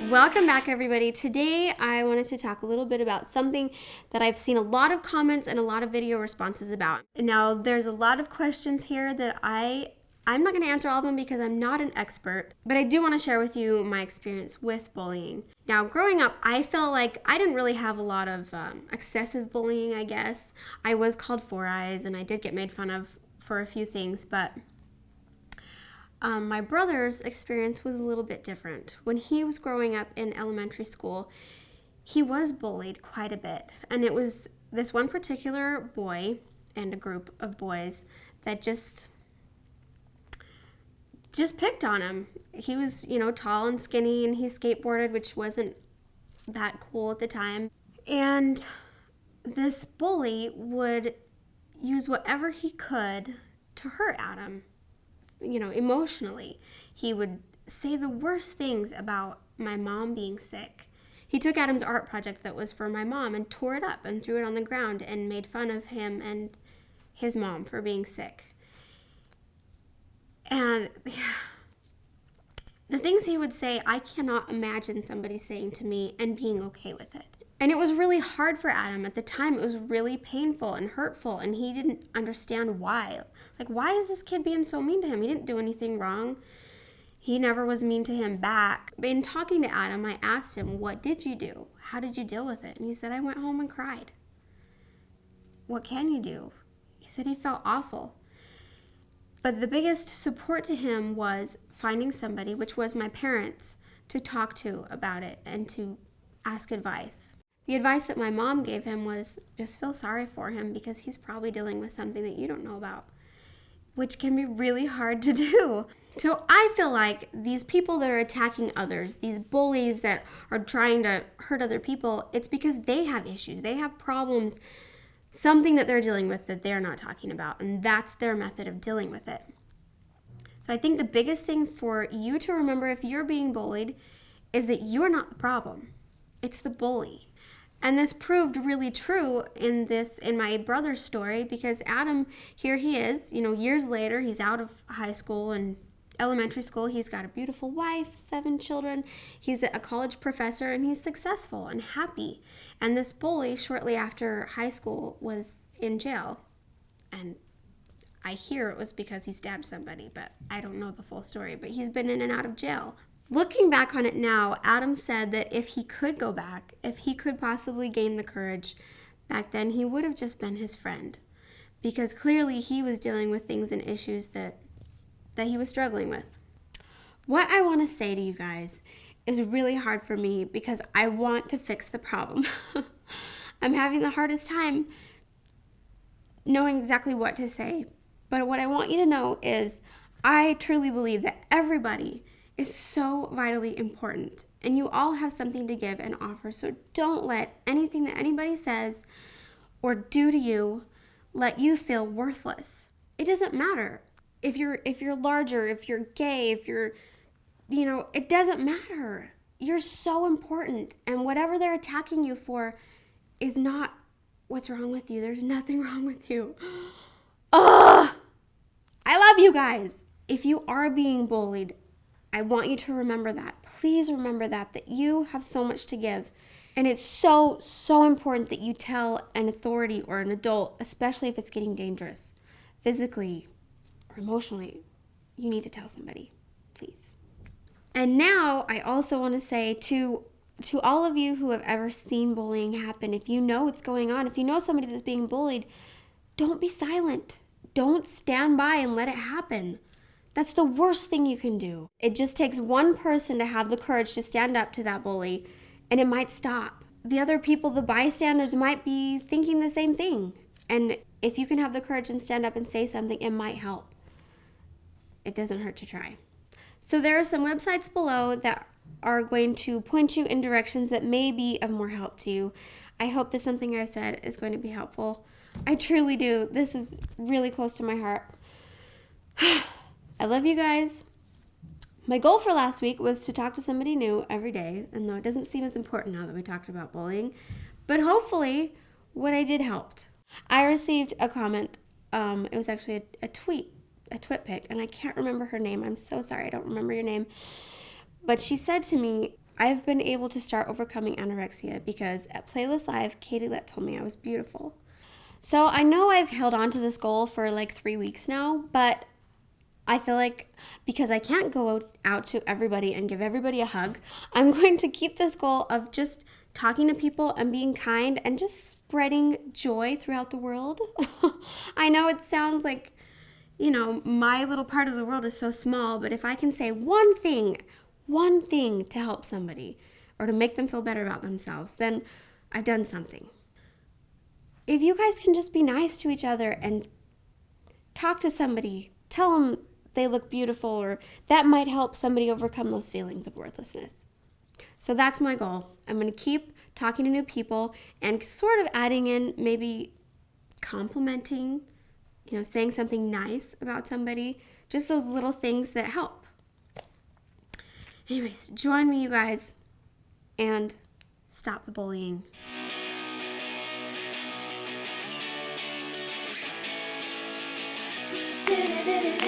Welcome back, everybody. Today I wanted to talk a little bit about something that I've seen a lot of comments and a lot of video responses about. Now, there's a lot of questions here that I'm not going to answer all of them because I'm not an expert, but I do want to share with you my experience with bullying. Now, growing up, I felt like I didn't really have a lot of excessive bullying, I guess. I was called Four Eyes, and I did get made fun of for a few things, but my brother's experience was a little bit different. When he was growing up in elementary school, he was bullied quite a bit. And it was this one particular boy and a group of boys that just picked on him. He was, tall and skinny, and he skateboarded, which wasn't that cool at the time. And this bully would use whatever he could to hurt Adam. Emotionally. He would say the worst things about my mom being sick. He took Adam's art project that was for my mom and tore it up and threw it on the ground and made fun of him and his mom for being sick. And the things he would say, I cannot imagine somebody saying to me and being okay with it. And it was really hard for Adam at the time. It was really painful and hurtful, and he didn't understand why. Like, why is this kid being so mean to him? He didn't do anything wrong. He never was mean to him back. In talking to Adam, I asked him, what did you do? How did you deal with it? And he said, I went home and cried. What can you do? He said he felt awful. But the biggest support to him was finding somebody, which was my parents, to talk to about it and to ask advice. The advice that my mom gave him was just feel sorry for him because he's probably dealing with something that you don't know about, which can be really hard to do. So I feel like these people that are attacking others, these bullies that are trying to hurt other people, it's because they have issues. They have problems, something that they're dealing with that they're not talking about, and that's their method of dealing with it. So I think the biggest thing for you to remember if you're being bullied is that you're not the problem. It's the bully. And this proved really true in my brother's story because Adam, here he is, years later, he's out of high school and elementary school. He's got a beautiful wife, 7 children. He's a college professor, and he's successful and happy. And this bully, shortly after high school, was in jail. And I hear it was because he stabbed somebody, but I don't know the full story. But he's been in and out of jail. Looking back on it now, Adam said that if he could go back, if he could possibly gain the courage back then, he would have just been his friend. Because clearly he was dealing with things and issues that he was struggling with. What I want to say to you guys is really hard for me because I want to fix the problem. I'm having the hardest time knowing exactly what to say. But what I want you to know is I truly believe that everybody is so vitally important, and you all have something to give and offer. So don't let anything that anybody says or do to you let you feel worthless. It doesn't matter if you're larger, if you're gay, if you're, it doesn't matter. You're so important, and whatever they're attacking you for is not what's wrong with you. There's nothing wrong with you. Ugh! I love you guys. If you are being bullied, I want you to remember that. Please remember that you have so much to give. And it's so, so important that you tell an authority or an adult, especially if it's getting dangerous, physically or emotionally. You need to tell somebody, please. And now I also want to say to all of you who have ever seen bullying happen, if you know what's going on, if you know somebody that's being bullied, don't be silent. Don't stand by and let it happen. That's the worst thing you can do. It just takes one person to have the courage to stand up to that bully, and it might stop. The other people, the bystanders, might be thinking the same thing. And if you can have the courage and stand up and say something, it might help. It doesn't hurt to try. So there are some websites below that are going to point you in directions that may be of more help to you. I hope that something I've said is going to be helpful. I truly do. This is really close to my heart. I love you guys. My goal for last week was to talk to somebody new every day, and though it doesn't seem as important now that we talked about bullying, but hopefully what I did helped. I received a comment It was actually a twit pic, and I can't remember her name. I'm so sorry, I don't remember your name. But she said to me, I've been able to start overcoming anorexia because at Playlist Live, Katie Lett told me I was beautiful. So I know I've held on to this goal for like 3 weeks now, but I feel like because I can't go out to everybody and give everybody a hug, I'm going to keep this goal of just talking to people and being kind and just spreading joy throughout the world. I know it sounds like, my little part of the world is so small, but if I can say one thing to help somebody or to make them feel better about themselves, then I've done something. If you guys can just be nice to each other and talk to somebody, tell them they look beautiful, or that might help somebody overcome those feelings of worthlessness. So that's my goal. I'm going to keep talking to new people and sort of adding in maybe complimenting, saying something nice about somebody, just those little things that help. Anyways, join me, you guys, and stop the bullying. Did it.